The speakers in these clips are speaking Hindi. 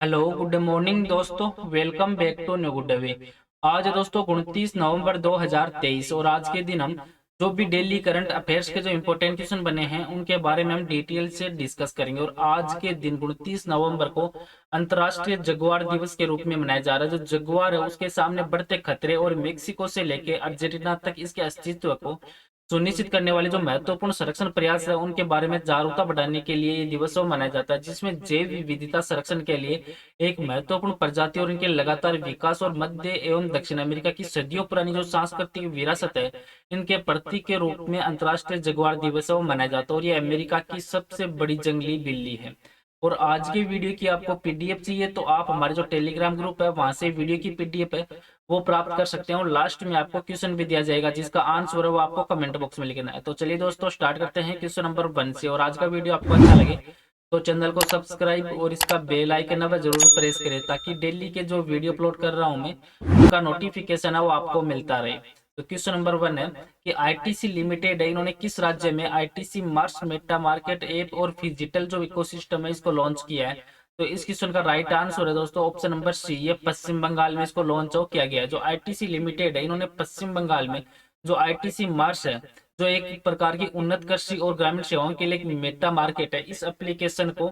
हेलो गुड मॉर्निंग दोस्तों। Welcome back to new good way. आज है दोस्तों 29 नवंबर 2023 और आज के दिन हम जो भी डेली करंट अफेयर्स के जो इंपॉर्टेंट क्वेश्चन बने हैं उनके बारे में हम डिटेल से डिस्कस करेंगे। और आज के दिन 29 नवंबर को अंतर्राष्ट्रीय जगुआर दिवस के रूप में मनाया जा रहा है। जो जगुआर है उसके सामने बढ़ते खतरे और मेक्सिको से लेकर अर्जेंटीना तक इसके अस्तित्व को सुनिश्चित करने वाले जो महत्वपूर्ण संरक्षण प्रयास है उनके बारे में जागरूकता बढ़ाने के लिए ये दिवस मनाया जाता है, जिसमें जैव विविधता संरक्षण के लिए एक महत्वपूर्ण प्रजाति और इनके लगातार विकास और मध्य एवं दक्षिण अमेरिका की सदियों पुरानी जो सांस्कृतिक विरासत है इनके प्रतीक के रूप में अंतर्राष्ट्रीय जगुआर दिवस है वो मनाया जाता है। और ये अमेरिका की सबसे बड़ी जंगली बिल्ली है। और आज की वीडियो की आपको पीडीएफ चाहिए तो आप हमारे जो टेलीग्राम ग्रुप है वहां से वीडियो की पीडीएफ है वो प्राप्त कर सकते हैं। और लास्ट में आपको क्वेश्चन भी दिया जाएगा जिसका आंसर है वो आपको कमेंट बॉक्स में लिखना है। तो चलिए दोस्तों स्टार्ट करते हैं क्वेश्चन नंबर 1 से। और आज का वीडियो आपको अच्छा लगे तो चैनल को सब्सक्राइब और इसका बेल आइकन है वह जरूर प्रेस करें ताकि डेली के जो वीडियो अपलोड कर रहा हूं मैं उनका नोटिफिकेशन है वो आपको मिलता रहे। तो क्वेश्चन नंबर 1 है कि आईटीसी लिमिटेड है इन्होंने किस राज्य में ITC Mars Meta market app और फिजिटल जो इकोसिस्टम है इसको लॉन्च किया है। तो इस क्वेश्चन का राइट आंसर है दोस्तों ऑप्शन नंबर सी, ये पश्चिम बंगाल में इसको लॉन्च किया गया है। जो आईटीसी लिमिटेड है इन्होंने पश्चिम बंगाल में जो आईटीसी मार्स है जो एक प्रकार की उन्नत कृषि और ग्रामीण सेवाओं के लिए एक मेटा मार्केट है, इस एप्लीकेशन को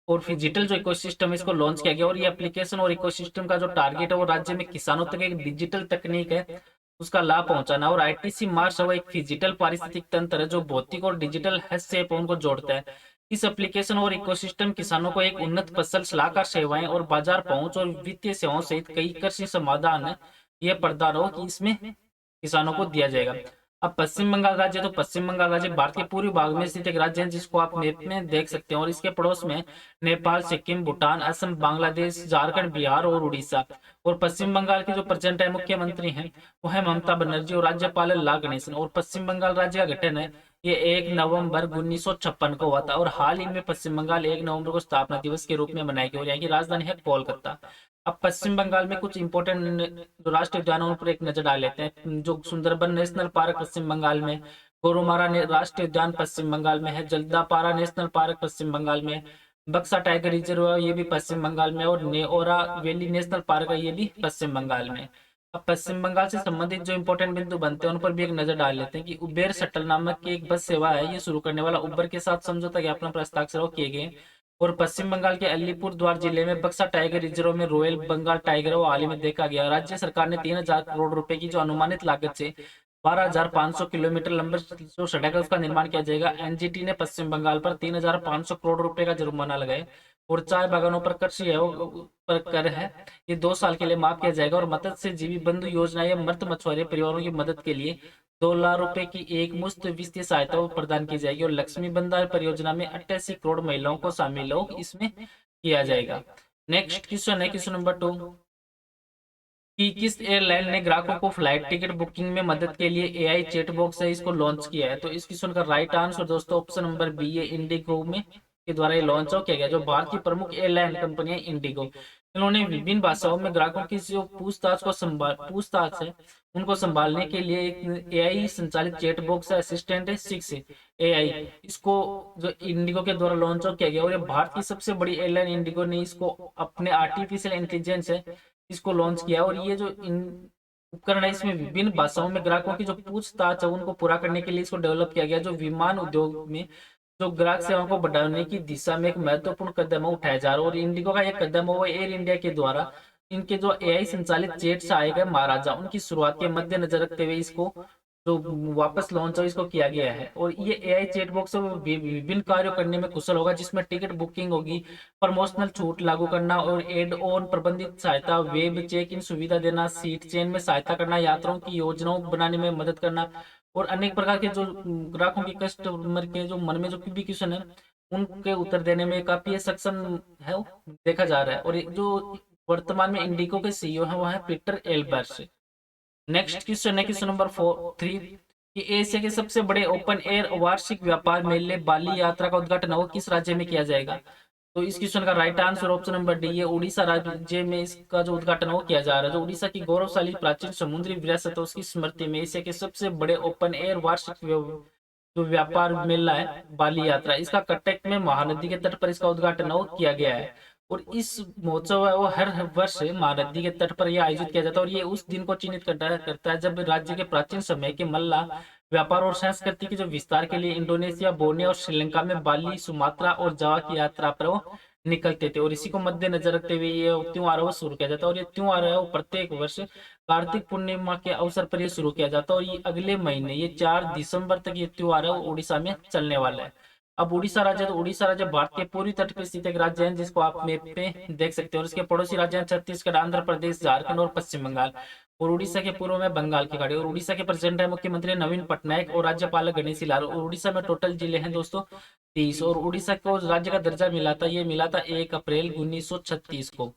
और डिजिटल जो इकोसिस्टम है इसको लॉन्च किया गया। और ये एप्लीकेशन और इकोसिस्टम का जो टारगेट है वो राज्य में किसानों तक एक डिजिटल तकनीक है उसका लाभ पहुंचाना। और आईटीसी मार्स है वो एक डिजिटल पारिस्थितिक तंत्र है जो भौतिक और डिजिटल हस्तक्षेप उनको जोड़ता है। इस एप्लीकेशन और इकोसिस्टम किसानों को एक उन्नत फसल सलाहकार सेवाएं और बाजार पहुंच और वित्तीय सेवाओं सहित कई कृषि समाधान है ये प्रदान हो कि इसमें किसानों को दिया जाएगा। अब पश्चिम बंगाल राज्य, तो पश्चिम बंगाल राज्य भारत के पूर्वी भाग में स्थित एक राज्य है जिसको आप मैप में देख सकते हैं। और इसके पड़ोस में नेपाल, सिक्किम, भूटान, असम, बांग्लादेश, झारखंड, बिहार और उड़ीसा। और पश्चिम बंगाल के जो प्रेजेंट है मुख्यमंत्री हैं वो है ममता बनर्जी और राज्यपाल है ला गणेशन। और पश्चिम बंगाल राज्य का गठन है ये 1 नवंबर 1956 को हुआ था। और हाल ही में पश्चिम बंगाल 1 नवंबर को स्थापना दिवस के रूप में मनाई गई और यहाँ की राजधानी है कोलकाता। अब पश्चिम बंगाल में कुछ इंपॉर्टेंट जो राष्ट्रीय उद्यान है उन पर एक नजर डाल लेते हैं। जो सुंदरबन नेशनल पार्क पश्चिम बंगाल में, गोरुमारा राष्ट्रीय उद्यान पश्चिम बंगाल में है, जल्दापारा नेशनल पार्क पश्चिम बंगाल में, बक्सा टाइगर रिजर्व है ये भी पश्चिम बंगाल में, और नेओरा वैली नेशनल पार्क है ये भी पश्चिम बंगाल में। अब पश्चिम बंगाल से संबंधित जो इंपॉर्टेंट बिंदु बनते हैं उन पर भी एक नजर डाल लेते हैं कि उबेर शटल नामक की एक बस सेवा है ये शुरू करने वाला उबर के साथ समझौता ज्ञापन पर हस्ताक्षर किए गए। और पश्चिम बंगाल के अलीपुर द्वार जिले में बक्सा टाइगर रिजर्व में रॉयल बंगाल टाइगर वो हाल ही में देखा गया। राज्य सरकार ने 3,000 करोड़ रुपए की जो अनुमानित लागत से 12,500 किलोमीटर लंबे जो सड़क है उसका निर्माण किया जाएगा। एनजीटी ने पश्चिम बंगाल पर 3,500 करोड़ रुपए का जुर्माना लगाया। और चाय बागानों पर कृषि है वो पर कर है ये 2 साल के लिए माफ किया जाएगा। और मत्स्य जीवी बंधु योजना या मृत मछुआरे परिवारों की मदद के लिए 2 लाख रुपए की एक मुफ्त वित्तीय सहायता प्रदान की जाएगी। और लक्ष्मी बंदर परियोजना में 88 करोड़ महिलाओं को शामिल हो इसमें किया जाएगा। नेक्स्ट क्वेश्चन है क्वेश्चन नंबर 2 कि किस एयरलाइन ने ग्राहकों को फ्लाइट टिकट बुकिंग में मदद के लिए एआई चैट बॉक्स है इसको लॉन्च किया है। तो इस क्वेश्चन का राइट आंसर दोस्तों ऑप्शन नंबर बी है इंडिगो में के द्वारा ये लॉन्च किया गया। जो भारत की प्रमुख एयरलाइन कंपनी है इंडिगो, इन्होंने विभिन्न भाषाओं में ग्राहकों की जो पूछताछ है उनको संभालने के लिए एक एआई संचालित चैट बॉक्स असिस्टेंट है 6 एआई, इसको जो इंडिगो के द्वारा लॉन्च किया गया। और ये भारत की सबसे बड़ी एयरलाइन इंडिगो ने इसको अपने आर्टिफिशियल इंटेलिजेंस है इसको लॉन्च किया। और ये जो उपकरण है इसमें विभिन्न भाषाओं में ग्राहकों की जो पूछताछ है उनको पूरा करने के लिए इसको डेवलप किया गया। जो विमान उद्योग में जो ग्राहक सेवा को बढ़ाने की दिशा में एक महत्वपूर्ण कदम उठाया जा रहा है। और इंडिगो का एक कदम है वो एयर इंडिया के द्वारा इनके जो एआई संचालित जेट से आए गए महाराजा उनकी शुरुआत के मद्देनजर रखते हुए इसको जो वापस लॉन्च हो इसको किया गया है। और ये एआई चैट बॉक्स विभिन्न कार्यों करने में कुशल होगा जिसमें टिकट बुकिंग होगी, प्रमोशनल छूट लागू करना और एड ऑन प्रबंधित सहायता, वेब चेक इन सुविधा देना, सीट चेन में सहायता करना, यात्राओं की योजनाओं बनाने में मदद करना और अनेक प्रकार के जो ग्राहकों के कस्टमर के जो मन में जो भी क्वेश्चन है उनके उत्तर देने में काफी सक्षम है देखा जा रहा है। और जो वर्तमान में इंडिगो के सीईओ है वो है पीटर एल्बर्स। नेक्स्ट क्वेश्चन है क्वेश्चन नंबर 3 कि एशिया के सबसे बड़े ओपन एयर वार्षिक व्यापार मेले बाली यात्रा का उद्घाटन वो किस राज्य में किया जाएगा। तो इस क्वेश्चन का right answer option number D है उड़ीसा राज्य में इसका जो उद्घाटन वो किया जा रहा है। जो उड़ीसा की गौरवशाली प्राचीन समुद्री विरासत है उसकी स्मृति में एशिया के सबसे बड़े ओपन एयर वार्षिक जो व्यापार मेला है बाली यात्रा, इसका कटक में महानदी के तट पर इसका उद्घाटन वो किया गया है। और इस महोत्सव है वो हर वर्ष महानदी के तट पर यह आयोजित किया जाता है, और ये उस दिन को चिन्हित करता है जब राज्य के प्राचीन समय के मल्ला व्यापार और संस्कृति के जो विस्तार के लिए इंडोनेशिया, बोर्नियो और श्रीलंका में बाली, सुमात्रा और जावा की यात्रा पर वो निकलते थे। और इसी को मद्देनजर रखते हुए ये त्योहार वो शुरू किया जाता है, और ये त्योहार है वो प्रत्येक वर्ष कार्तिक पूर्णिमा के अवसर पर ये शुरू किया जाता है, और ये अगले महीने ये 4 दिसंबर तक ये त्योहार है वो उड़ीसा में चलने वाला है। अब उड़ीसा राज्य, तो उड़ीसा राज्य भारत के पूर्वी तट पर स्थित एक राज्य है जिसको आप मैप पे देख सकते हो, और इसके पड़ोसी राज्य हैं छत्तीसगढ़, आंध्र प्रदेश, झारखंड और पश्चिम बंगाल। और उड़ीसा के पूर्व में बंगाल की खाड़ी। और उड़ीसा के प्रेसिडेंट है मुख्यमंत्री नवीन पटनायक और राज्यपाल गणेशी लाल। और उड़ीसा में टोटल जिले हैं दोस्तों 30। और उड़ीसा को राज्य का दर्जा मिला था, ये मिला था 1 अप्रैल 1936 को।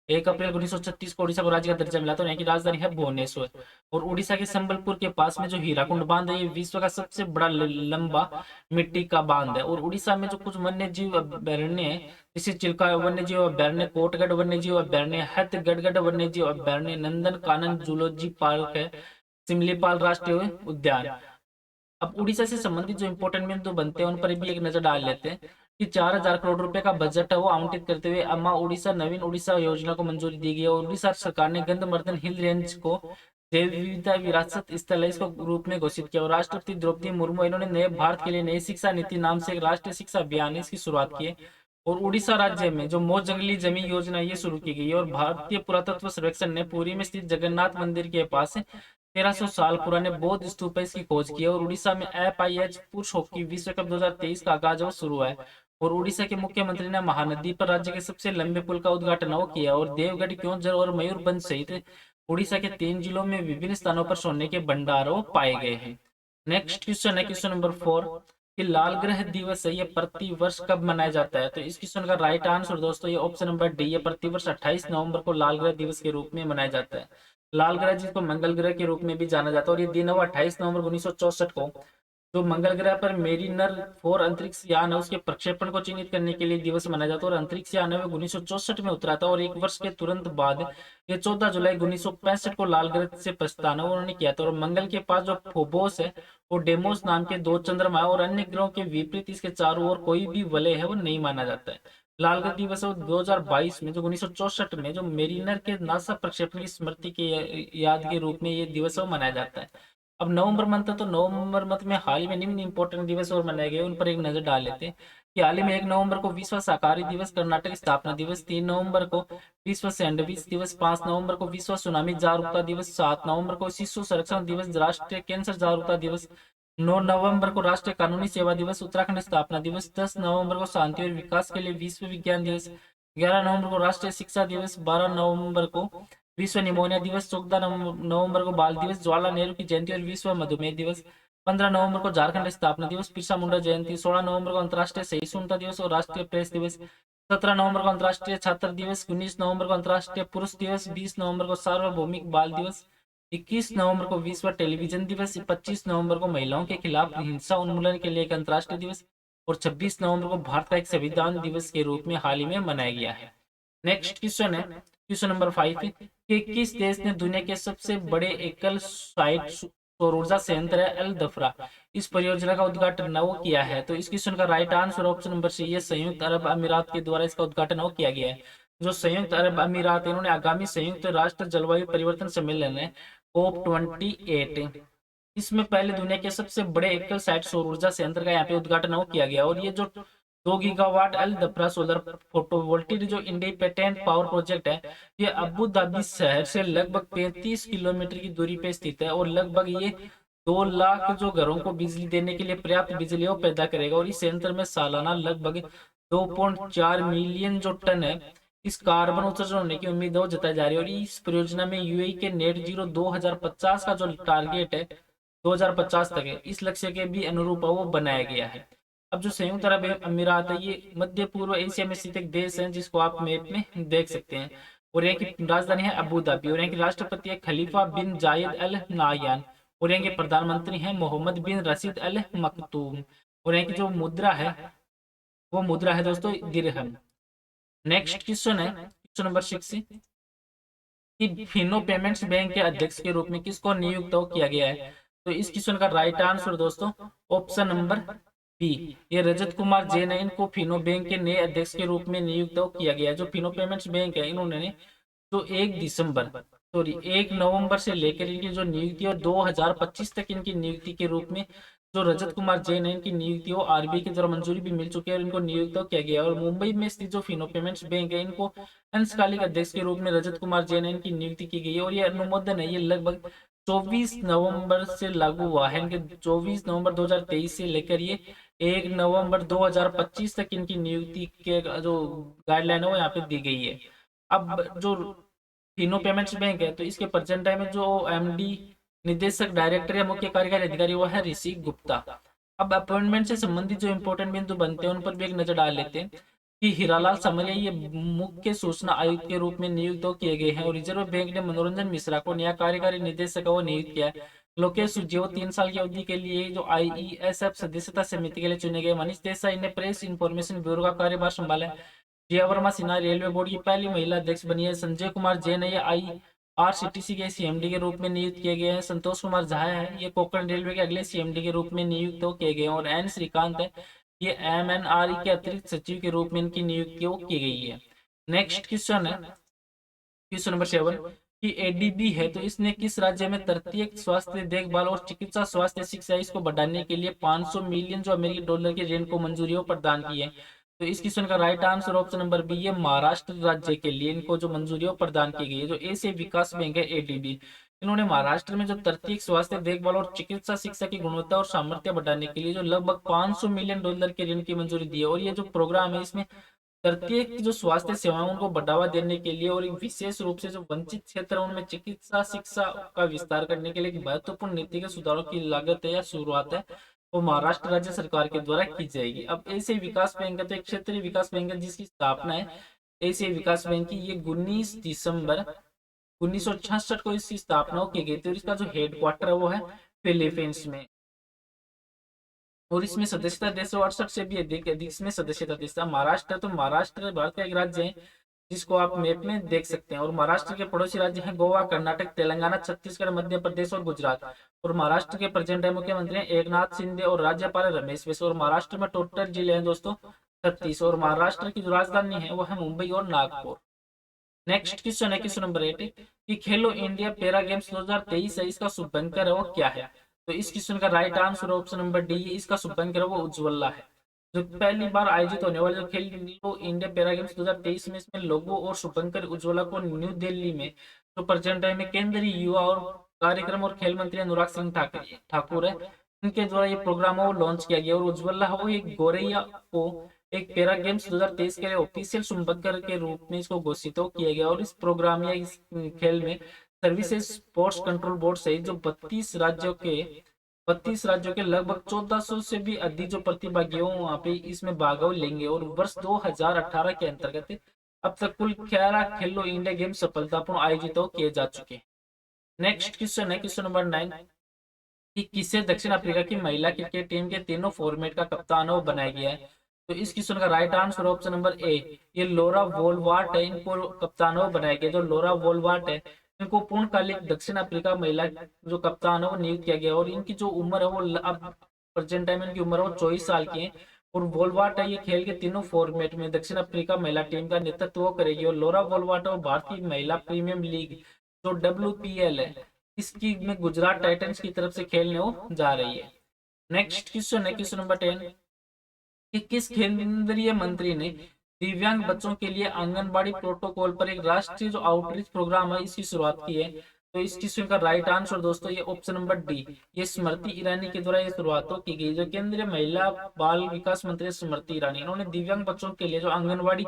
1 अप्रैल 1936 को उड़ीसा को राज्य का दर्जा मिला था, और यहाँ की राजधानी है भुवनेश्वर। और उड़ीसा के संबलपुर के पास में जो हीराकुंड बांध है, ये विश्व का सबसे बड़ा लंबा मिट्टी का बांध है। और उड़ीसा में जो कुछ वन्य जीव अभ्यारण्य है, जैसे चिल्का वन्य जीव अभ्यारण्य, कोटगढ़ वन्य जीव अभ्यारण्य, हथगढ़ वन्य जीव अभ्यारण्य, नंदन कानन जूलॉजी पार्क है, सिमलीपाल राष्ट्रीय उद्यान। अब उड़ीसा से संबंधित जो इंपॉर्टेंट बिंदु बनते हैं उन पर भी एक नजर डाल लेते हैं कि 4,000 करोड़ रुपए का बजट है वो आवंटित करते हुए अम्मा उड़ीसा नवीन उड़ीसा योजना को मंजूरी दी गई है। और उड़ीसा सरकार ने गंधमर्दन हिल रेंज को जैव विविधता विरासत स्थल है इसको रूप में घोषित किया। और राष्ट्रपति द्रौपदी मुर्मू इन्होंने नए भारत के लिए नई शिक्षा नीति नाम से एक राष्ट्रीय शिक्षा अभियान है इसकी शुरुआत की है। और उड़ीसा राज्य में जो मोर जंगली जमीन योजना ये शुरू की गई है। और भारतीय पुरातत्व सर्वेक्षण ने पुरी में स्थित जगन्नाथ मंदिर के पास 1300 साल पुराने बौद्ध स्तूप है इसकी खोज की है। और उड़ीसा में FIH पुरुष हॉकी विश्व कप 2023 का आगाज वो शुरू है। और उड़ीसा के मुख्यमंत्री ने महानदी पर राज्य के सबसे लंबे पुल का उद्घाटन वो किया। और देवगढ़, क्योंझर और मयूरभंज सहित उड़ीसा के 3 जिलों में विभिन्न स्थानों पर सोने के भंडार वो पाए गए हैं। नेक्स्ट क्वेश्चन है क्वेश्चन नंबर 4 कि लाल ग्रह दिवस है ये प्रति वर्ष कब मनाया जाता है। तो इस क्वेश्चन का राइट आंसर दोस्तों ये ऑप्शन नंबर डी है, प्रति वर्ष 28 नवंबर को लाल ग्रह दिवस के रूप में मनाया जाता है। लाल ग्रह जिसको मंगल ग्रह के रूप में भी जाना जाता है, और ये दिन है 28 नवंबर 1964 को जो मंगल ग्रह पर मेरिनर 4 अंतरिक्ष यान है उसके प्रक्षेपण को चिन्हित करने के लिए दिवस मनाया जाता है। और अंतरिक्ष यान है वो 1964 में उतरा था, और एक वर्ष के तुरंत बाद ये 14 जुलाई 1965 को लाल ग्रह से प्रस्थान उन्होंने किया था। और मंगल के पास जो फोबोस है वो डेमोस नाम के 2 चंद्रमा है, और अन्य ग्रहों के विपरीत इसके चारों ओर कोई भी वलय है वो नहीं माना जाता है। लाल ग्रह दिवस 2022 में जो 1964 में जो मेरिनर के नासा प्रक्षेपण की स्मृति के याद के रूप में ये दिवस मनाया जाता है। अब नवंबर मंथ है तो नवंबर मंथ में हाल ही में निम्न इंपॉर्टेंट दिवस और मनाए गए उन पर एक नजर डाल लेते हैं कि हाल ही में 1 नवंबर को विश्व शाकाहारी दिवस, कर्नाटक स्थापना दिवस, 3 नवंबर को विश्व सैंडविच दिवस, 5 नवंबर को विश्व सुनामी जागरूकता दिवस, 7 नवंबर को शिशु संरक्षण दिवस, राष्ट्रीय कैंसर जागरूकता दिवस, 9 नवंबर को राष्ट्रीय कानूनी सेवा दिवस, उत्तराखंड स्थापना दिवस, 10 नवंबर को शांति और विकास के लिए विश्व विज्ञान दिवस, 11 नवंबर को राष्ट्रीय शिक्षा दिवस, 12 नवंबर को विश्व निमोनिया दिवस, 14 नवंबर को बाल दिवस, जवाहरलाल नेहरू की जयंती और विश्व मधुमेह दिवस, 15 नवंबर को झारखंड स्थापना दिवस, बिरसा मुंडा जयंती, 16 नवंबर को अंतर्राष्ट्रीय सहिष्णुता दिवस और राष्ट्रीय प्रेस दिवस, 17 नवंबर को अंतर्राष्ट्रीय छात्र दिवस, 19 नवंबर को अंतर्राष्ट्रीय पुरुष दिवस, 20 नवंबर को सार्वभौमिक बाल दिवस, 21 नवंबर को विश्व टेलीविजन दिवस, 25 नवंबर को महिलाओं के खिलाफ हिंसा उन्मूलन के लिए एक अंतर्राष्ट्रीय दिवस, और 26 नवंबर को भारत का एक संविधान दिवस के रूप में हाल ही में मनाया गया है। नेक्स्ट क्वेश्चन है क्वेश्चन नंबर 5 कि किस देश ने दुनिया के सबसे बड़े एकल साइट सौर ऊर्जा संयंत्र है अल दफरा इस परियोजना का उद्घाटन वो किया है। तो इस क्वेश्चन का right answer option number C है, संयुक्त अरब अमीरात के द्वारा इसका उद्घाटन वो किया गया है। जो संयुक्त अरब अमीरात इन्होंने आगामी संयुक्त राष्ट्र जलवायु परिवर्तन सम्मेलन है COP28 इसमें पहले दुनिया के सबसे बड़े एकल साइट सौर ऊर्जा संयंत्र का यहाँ पे उद्घाटन वो किया गया। और ये जो 2 गीगावाट अल दफरा सोलर फोटोवोल्टिक जो इंडिपेंडेंट पावर प्रोजेक्ट है ये अबू धाबी शहर से लगभग 35 किलोमीटर की दूरी पे स्थित है। और लगभग ये 2 लाख जो घरों को बिजली देने के लिए पर्याप्त बिजली वो पैदा करेगा। और इस संयंत्र में सालाना लगभग 2.4 मिलियन जो टन है इस कार्बन उत्सर्जन होने की उम्मीद वो जताई जा रही है। और इस परियोजना में यूएई के नेट जीरो 2050 का जो टारगेट है 2050 तक है इस लक्ष्य के भी अनुरूप वो बनाया गया है। अब जो संयुक्त अरब अमीरात है ये मध्य पूर्व एशिया में स्थित एक देश है जिसको आप मैप में देख सकते हैं। और यहाँ की राजधानी है अबू धाबी। और यहाँ की राष्ट्रपति है खलीफा बिन जायद अल नायान। और यहाँ के प्रधानमंत्री हैं मोहम्मद बिन रशीद अल मकतूम। और यहाँ की जो मुद्रा है वो मुद्रा है दोस्तों दिरहम। नेक्स्ट क्वेश्चन है क्वेश्चन नंबर 6 कि फिनो पेमेंट्स बैंक के अध्यक्ष के रूप में किसको नियुक्त किया गया है। तो इस क्वेश्चन का राइट आंसर दोस्तों ऑप्शन नंबर बी, ये रजत कुमार जैन है, इनको फिनो बैंक के नए अध्यक्ष के रूप में नियुक्त किया गया है। जो फिनो पेमेंट्स बैंक है, इन्होंने तो 1 नवंबर से लेकर इनकी जो नियुक्ति और 2025 तक इनकी नियुक्ति के रूप में जो रजत कुमार जैन है, इनकी नियुक्ति हो आरबीआई के द्वारा मंजूरी भी मिल चुकी है और इनको नियुक्त किया गया है। और मुंबई में स्थित जो फिनो पेमेंट्स बैंक है, इनको अंशकालिक अध्यक्ष के रूप में रजत कुमार जैन है, इनकी नियुक्ति की गई है। और ये अनुमोदन है, ये लगभग 24 नवंबर से लागू हुआ है। इनके 24 नवंबर 2023 से लेकर ये 1 नवंबर 2025 तक इनकी नियुक्ति के जो गाइडलाइन है वो यहाँ पे दी गई है। अब जो फिनो पेमेंट्स बैंक है, तो इसके प्रेजेंट टाइम में जो एमडी निदेशक डायरेक्टर या मुख्य कार्यकारी अधिकारी वो है ऋषि गुप्ता। अब अपॉइंटमेंट से संबंधित जो इंपॉर्टेंट बिंदु बनते हैं उन पर भी एक नजर डाल लेते हैं कि हीरालाल समरिया ये मुख्य सूचना आयुक्त के रूप में नियुक्त किए गए हैं। और रिजर्व बैंक ने मनोरंजन मिश्रा को नया कार्यकारी निदेशक वो नियुक्त किया है। लोकेश सुरजेवा 3 साल की अवधि के लिए जो आईईएसएफ सदस्यता समिति के लिए चुने गए। मनीष देसाई ने प्रेस इंफॉर्मेशन ब्यूरो का कार्यभार संभाला है। जया वर्मा सिन्हा रेलवे बोर्ड की पहली महिला अध्यक्ष बनी है। संजय कुमार जैन है, ये आईआरसीटीसी के सीएमडी के रूप में नियुक्त किए गए हैं। संतोष कुमार झा है, ये कोंकण रेलवे के अगले सीएमडी के रूप में नियुक्त किए गए हैं। और एन श्रीकांत है, ये एमएनआरई के अतिरिक्त सचिव के रूप में इनकी नियुक्ति की गई है। नेक्स्ट क्वेश्चन है क्वेश्चन नंबर 7 कि एडीबी है, तो इसने किस राज्य में तृतीयक स्वास्थ्य देखभाल और चिकित्सा स्वास्थ्य शिक्षा इसको बढ़ाने के लिए 500 मिलियन जो अमेरिकी डॉलर के ऋण को मंजूरी प्रदान की है। तो इस क्वेश्चन का right answer option number B, ये महाराष्ट्र राज्य के लिए इनको जो मंजूरी प्रदान की गई है। जो एशियाई विकास बैंक है एडीबी, इन्होंने महाराष्ट्र में जो तृतीयक स्वास्थ्य देखभाल और चिकित्सा शिक्षा की गुणवत्ता और सामर्थ्य बढ़ाने के लिए जो लगभग 500 मिलियन डॉलर के ऋण की मंजूरी दी है। और ये जो प्रोग्राम है, इसमें प्रत्येक जो स्वास्थ्य सेवाओं को बढ़ावा देने के लिए और विशेष रूप से जो वंचित क्षेत्र है उनमें चिकित्सा शिक्षा का विस्तार करने के लिए एक महत्वपूर्ण नीतिगत सुधारों की लागत है या शुरुआत है, वो महाराष्ट्र राज्य सरकार के द्वारा की जाएगी। अब एशियाई विकास बैंक है, तो एक क्षेत्रीय विकास बैंक है जिसकी स्थापना है एशियाई विकास बैंक की, ये 19 दिसंबर 1966 को इसकी स्थापना की गई थी। और इसका जो हेडक्वार्टर है वो है फिलीपींस में। और इसमें सदस्यता देश 68 से भी अधिक इसमें सदस्यता देश महाराष्ट्र, तो महाराष्ट्र भारत का एक राज्य है जिसको आप मैप में देख सकते हैं। और महाराष्ट्र के पड़ोसी राज्य हैं गोवा, कर्नाटक, तेलंगाना, छत्तीसगढ़, मध्य प्रदेश और गुजरात। और महाराष्ट्र के प्रेजेंट मुख्यमंत्री हैं एकनाथ शिंदे और राज्यपाल रमेश बैस। और महाराष्ट्र में टोटल जिले हैं दोस्तों 36। और महाराष्ट्र की जो राजधानी है वो है मुंबई और नागपुर। नेक्स्ट क्वेश्चन है क्वेश्चन नंबर 8 कि खेलो इंडिया पैरा गेम्स 2023 है, इसका शुभंकर है वो क्या है। तो इस क्वेश्चन का right answer option number D, इसका शुभंकर है वो उज्ज्वला है। जो पहली बार आयोजित होने वाले जो खेलो इंडिया पैरा गेम्स 2023 में, इसमें लोगो और शुभंकर उज्ज्वला को न्यू दिल्ली में जो प्रेजेंट टाइम में केंद्रीय युवा और कार्यक्रम और खेल मंत्री अनुराग सिंह ठाकुर है, इनके द्वारा ये प्रोग्राम वो लॉन्च किया गया। और उज्ज्वला वो एक गोरैया को एक पैरा गेम्स 2023 के लिए ऑफिशियल शुभंकर के रूप में इसको घोषित किया गया। और इस प्रोग्राम या इस खेल में सर्विसेज स्पोर्ट्स कंट्रोल बोर्ड सहित जो 32 राज्यों के लगभग 1400 से भी अधिक जो प्रतिभागी हो वहां पे इसमें भाग लेंगे। और वर्ष 2018 के अंतर्गत अब तक कुल 11 खेलो इंडिया गेम्स सफलतापूर्ण आयोजित किए जा चुके हैं। नेक्स्ट क्वेश्चन है क्वेश्चन नंबर 9 कि किसे दक्षिण अफ्रीका की महिला क्रिकेट टीम के तीनों फॉर्मेट का कप्तान बनाया गया है। तो इस क्वेश्चन का right answer option number A, ये लोरा वोलवार्ट है, इनको कप्तान बनाया गया। जो लोरा वोलवार्ट है, इनको पूर्णकालिक दक्षिण अफ्रीका महिला जो कप्तान है वो नियुक्त किया गया। और इनकी जो उम्र है वो अब प्रेजेंट टाइम इनकी उम्र है वो 24 साल की है। और वोलवार्ट है, ये खेल के तीनों फॉर्मेट में दक्षिण अफ्रीका महिला टीम का नेतृत्व करेगी। और लोरा वोलवार्ट और भारतीय महिला प्रीमियम लीग जो WPL है, इसकी में गुजरात टाइटंस की तरफ से खेलने वो जा रही है। नेक्स्ट क्वेश्चन है क्वेश्चन नंबर 10 कि किस केंद्रीय मंत्री ने दिव्यांग बच्चों के लिए आंगनबाड़ी प्रोटोकॉल पर एक राष्ट्रीय जो आउटरीच प्रोग्राम है इसकी शुरुआत की है। तो इस क्वेश्चन का राइट आंसर दोस्तों ये ऑप्शन नंबर डी, ये स्मृति ईरानी के द्वारा ये शुरुआत की गई। जो केंद्रीय महिला बाल विकास मंत्री स्मृति ईरानी, इन्होंने दिव्यांग बच्चों के लिए जो आंगनबाड़ी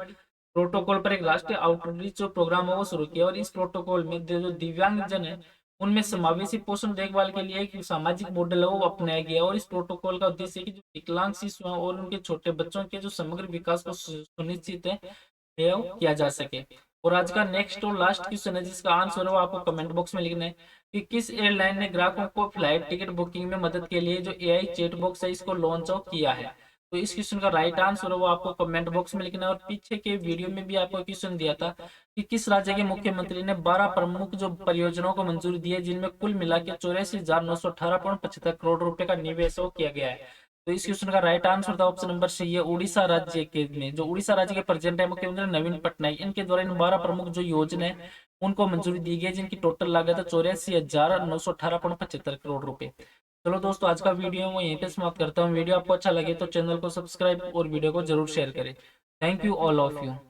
प्रोटोकॉल पर एक राष्ट्रीय आउटरीच जो प्रोग्राम है वो शुरू किया। और इस प्रोटोकॉल में जो दिव्यांग जन है उनमें समावेशी पोषण देखभाल के लिए एक सामाजिक मॉडल है वो अपनाया गया। और इस प्रोटोकॉल का उद्देश्य है कि जो विकलांग शिशु हैं और उनके छोटे बच्चों के जो समग्र विकास को सुनिश्चित है किया जा सके। और आज का नेक्स्ट और लास्ट क्वेश्चन है जिसका आंसर है वो आपको कमेंट बॉक्स में लिखना है कि किस एयरलाइन ने ग्राहकों को फ्लाइट टिकट बुकिंग में मदद के लिए जो AI चैट बॉक्स है इसको लॉन्च किया है। तो इस क्वेश्चन का राइट आंसर है वो आपको कमेंट बॉक्स में लिखना है। और पीछे के वीडियो में भी आपको क्वेश्चन दिया था कि किस राज्य के मुख्यमंत्री ने 12 प्रमुख जो परियोजनाओं को मंजूरी दी है जिनमें कुल मिला के 84,918.75 करोड़ रुपए का निवेश किया गया है। तो इस क्वेश्चन का राइट आंसर था ऑप्शन नंबर सी, ये उड़ीसा राज्य के में जो उड़ीसा राज्य के प्रेजेंट है मुख्यमंत्री नवीन पटनायक, इनके द्वारा इन 12 प्रमुख जो योजना है उनको मंजूरी दी गई, जिनकी टोटल लागत है 84,918.75 करोड़ रुपए। चलो दोस्तों, आज का वीडियो मैं यहीं पे समाप्त करता हूँ। वीडियो आपको अच्छा लगे तो चैनल को सब्सक्राइब और वीडियो को जरूर शेयर करें। Thank you all of you.